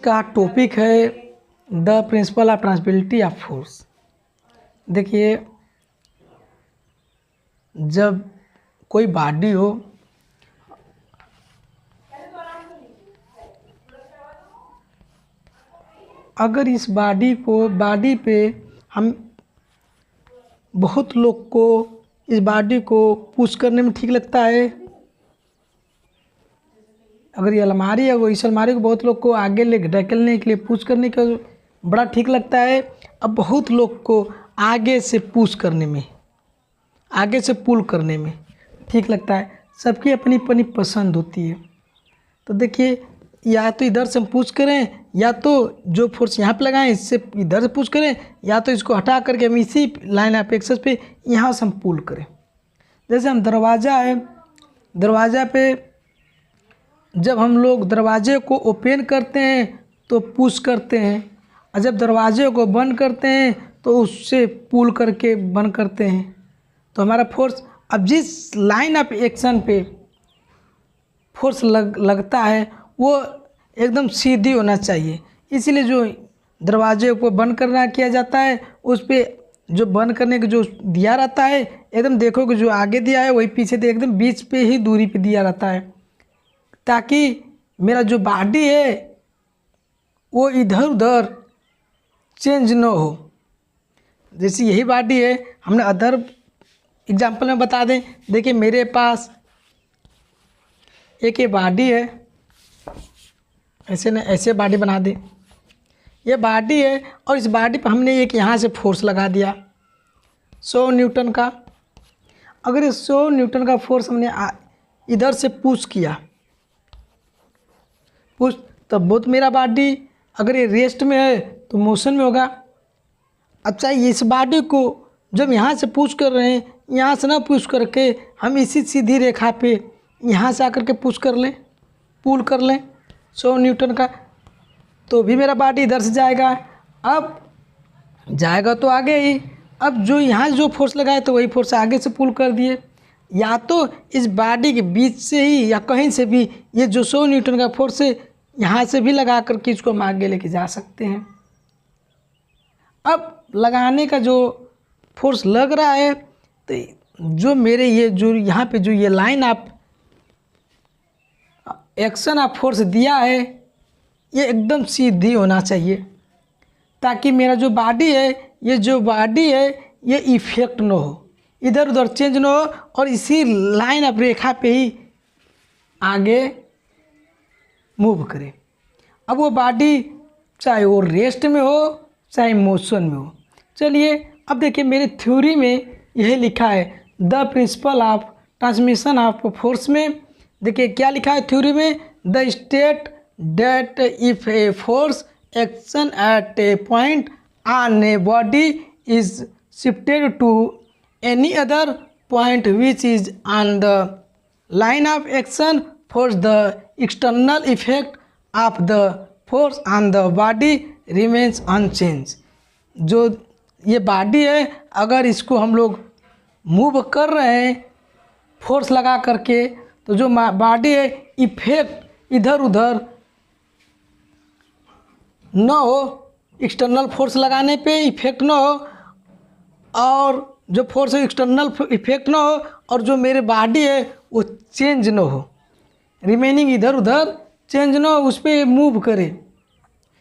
का टॉपिक है the principle of transmissibility of force. देखिए, जब कोई बॉडी हो, अगर इस बॉडी पे हम बहुत लोग को इस बॉडी को पुश करने में ठीक लगता है। अगर ये अलमारी है, वो इस अलमारी को बहुत लोग को आगे ले ढकेलने के लिए पुश करने का बड़ा ठीक लगता है। अब बहुत लोग को आगे से पुश करने में, आगे से पुल करने में ठीक लगता है। सबकी अपनी अपनी पसंद होती है। तो देखिए, या तो इधर से हम पुश करें, या तो जो फोर्स यहाँ पे लगाएं इससे इधर से पुश करें, या तो इसको हटा करके हम इसी लाइन ऑफ एक्सेस पे यहाँ से हम पुल करें। जैसे हम दरवाज़ा है, दरवाज़ा पे जब हम लोग दरवाजे को ओपन करते हैं तो पुश करते हैं, और जब दरवाजे को बंद करते हैं तो उससे पुल करके बंद करते हैं। तो हमारा फोर्स, अब जिस लाइन ऑफ एक्शन पे फोर्स लगता है वो एकदम सीधी होना चाहिए। इसीलिए जो दरवाजे को बंद करना किया जाता है, उस पर जो बंद करने का जो दिया रहता है, एकदम देखोगे जो आगे दिया है वही पीछे दे, एकदम बीच पे ही दूरी पे दिया रहता है, ताकि मेरा जो बॉडी है वो इधर उधर चेंज न हो। जैसे यही बॉडी है, हमने अदर एग्जांपल में बता दें। देखिए, मेरे पास एक ये बॉडी है, ऐसे न ऐसे बॉडी बना दे, ये बॉडी है, और इस बॉडी पर हमने एक यहाँ से फोर्स लगा दिया 100 न्यूटन का। अगर ये 100 न्यूटन का फोर्स हमने इधर से पुश किया, पुश, तब बहुत मेरा बॉडी अगर ये रेस्ट में है तो मोशन में होगा। अब चाहे इस बॉडी को जब यहाँ से पुश कर रहे हैं, यहाँ से ना पुश करके हम इसी सीधी रेखा पे यहाँ से आकर के पुश कर लें, पुल कर लें 100 न्यूटन का, तो भी मेरा बॉडी इधर से जाएगा। अब जाएगा तो आगे ही, अब जो यहाँ जो फोर्स लगाए तो वही फोर्स आगे से पुल कर दिए। या तो इस बॉडी के बीच से ही या कहीं से भी ये जो 100 न्यूटन का फोर्स है, यहाँ से भी लगा करके इसको हम आगे लेके जा सकते हैं। अब लगाने का जो फोर्स लग रहा है, तो जो मेरे ये जो यहाँ पे जो ये line of action of force दिया है, ये एकदम सीधी होना चाहिए, ताकि मेरा जो बॉडी है, ये जो बॉडी है ये इफेक्ट न हो, इधर उधर चेंज न हो, और इसी लाइन ऑफ रेखा पे ही आगे मूव करे। अब वो बॉडी चाहे वो रेस्ट में हो चाहे मोशन में हो। चलिए, अब देखिए, मेरे थ्योरी में यही लिखा है the principle of transmission of force में। देखिए क्या लिखा है थ्योरी में, the state that if a force action at a point on a body is shifted to any other point which is on the line of action for the external effect of the force on the body remains unchanged. जो ये body है, अगर इसको हम लोग move कर रहे हैं फोर्स लगा करके, तो जो बॉडी है इफेक्ट इधर उधर न हो, एक्सटर्नल फोर्स लगाने पे इफेक्ट न हो, और जो फोर्स है एक्सटर्नल इफेक्ट न हो, और जो मेरे बॉडी है वो चेंज न हो, रिमेनिंग इधर उधर चेंज न हो, उस पर मूव करे।